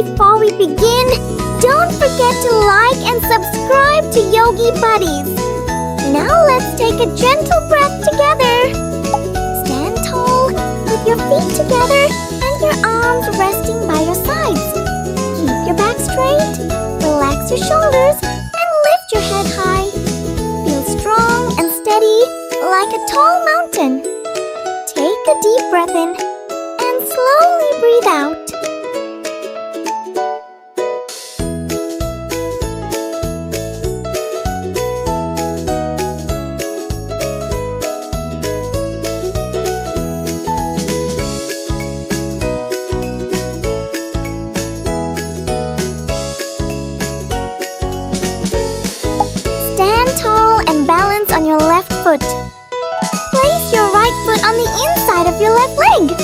before we begin, don't forget to like and subscribe to Yogi Buddies. Now let's take a gentle breath together. Stand tall with your feet together and your arms resting by your sides. Keep your back straight, relax your shoulders, and lift your head high. Feel strong and steady like a tall mountain. Take a deep breath in and slowly breathe out. Stand tall and balance on your left foot. Place your right foot on the inside of your left leg.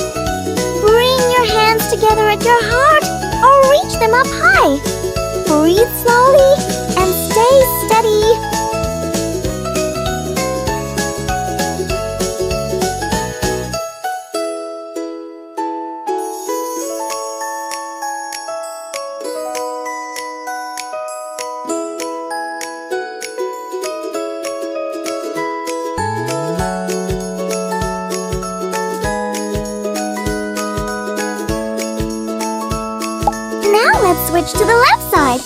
Bring your hands together at your heart or reach them up high. Breathe slowly and stay steady. Now let's switch to the left side.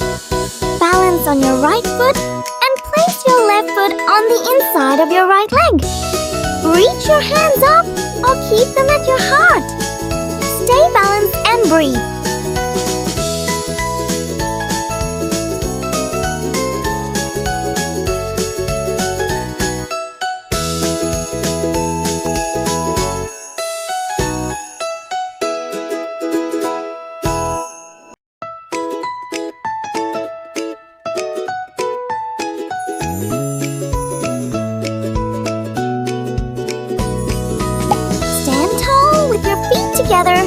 Balance on your right foot and place your left foot on the inside of your right leg. Reach your hands up or keep them at your heart. Stay balanced and breathe. Together.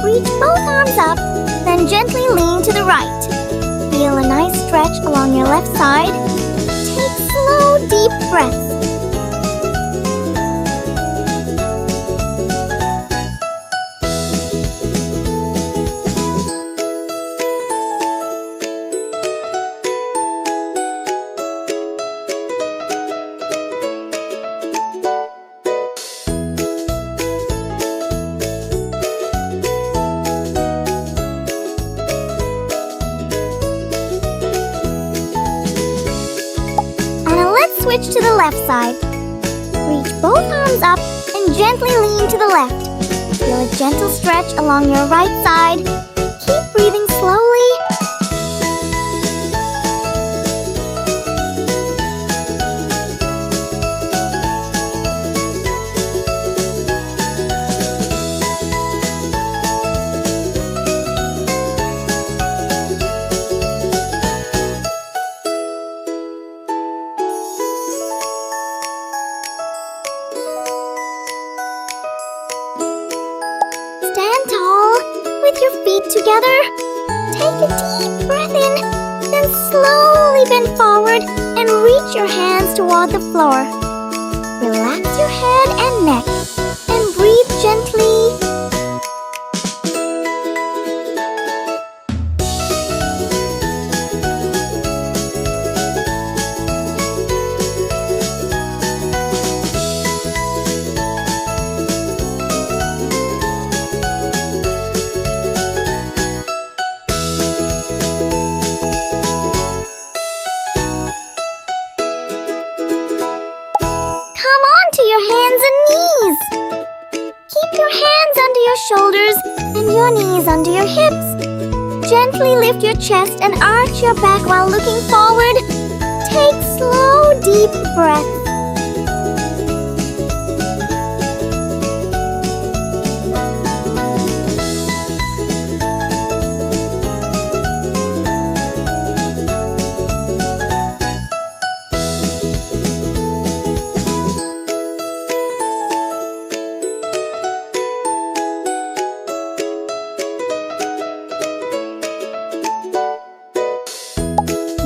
Reach both arms up, then gently lean to the right. Feel a nice stretch along your left side. Take slow, deep breaths. Switch to the left side. Reach both arms up and gently lean to the left. Feel a gentle stretch along your right side. Keep breathing slowly. With your feet together, take a deep breath in, then slowly bend forward and reach your hands toward the floor. Relax your head and neck and breathe gently. Shoulders and your knees under your hips. Gently lift your chest and arch your back while looking forward. Take slow, deep breaths.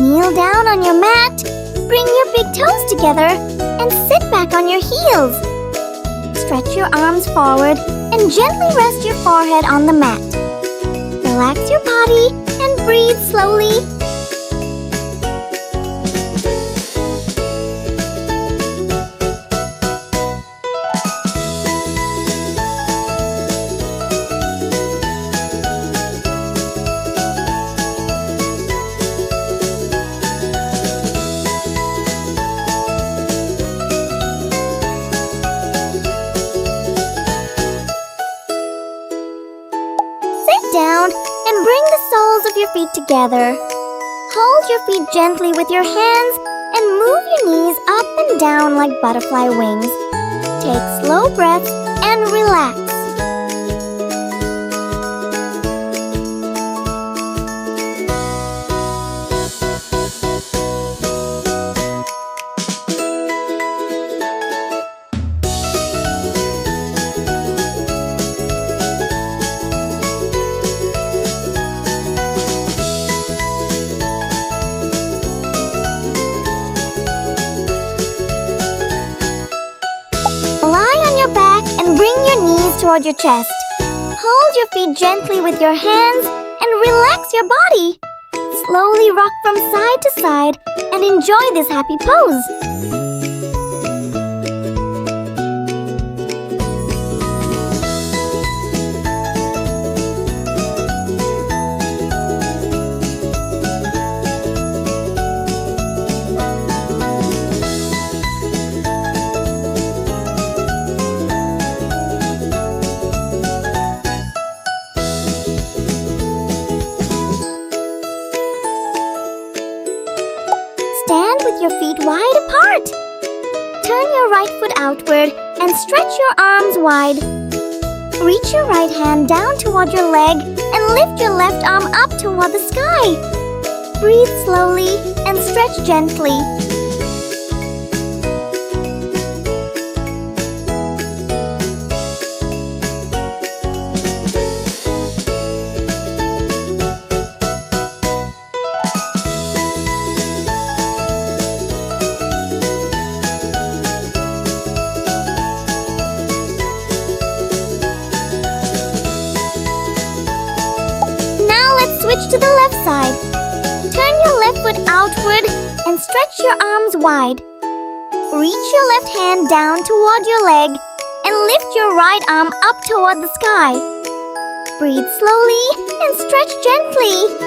Kneel down on your mat, bring your big toes together, and sit back on your heels. Stretch your arms forward and gently rest your forehead on the mat. Relax your body and breathe slowly. Sit down and bring the soles of your feet together. Hold your feet gently with your hands and move your knees up and down like butterfly wings. Take slow breaths and relax. Lie on your back and bring your knees toward your chest. Hold your feet gently with your hands and relax your body. Slowly rock from side to side and enjoy this happy pose. Stand with your feet wide apart. Turn your right foot outward and stretch your arms wide. Reach your right hand down toward your leg and lift your left arm up toward the sky. Breathe slowly and stretch gently. Switch to the left side. Turn your left foot outward and stretch your arms wide. Reach your left hand down toward your leg and lift your right arm up toward the sky. Breathe slowly and stretch gently.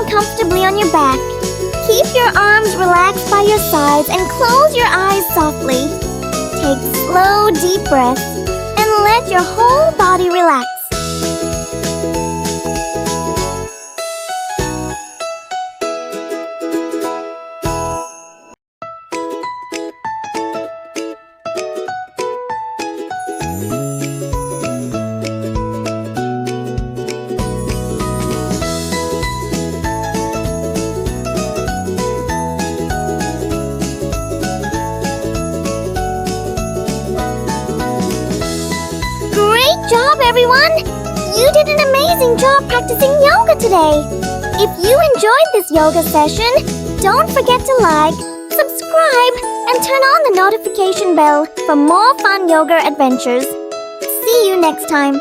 Comfortably on your back. Keep your arms relaxed by your sides and close your eyes softly. Take slow, deep breaths and let your whole body relax. Great job, everyone! You did an amazing job practicing yoga today. If you enjoyed this yoga session, don't forget to like, subscribe, and turn on the notification bell for more fun yoga adventures. See you next time.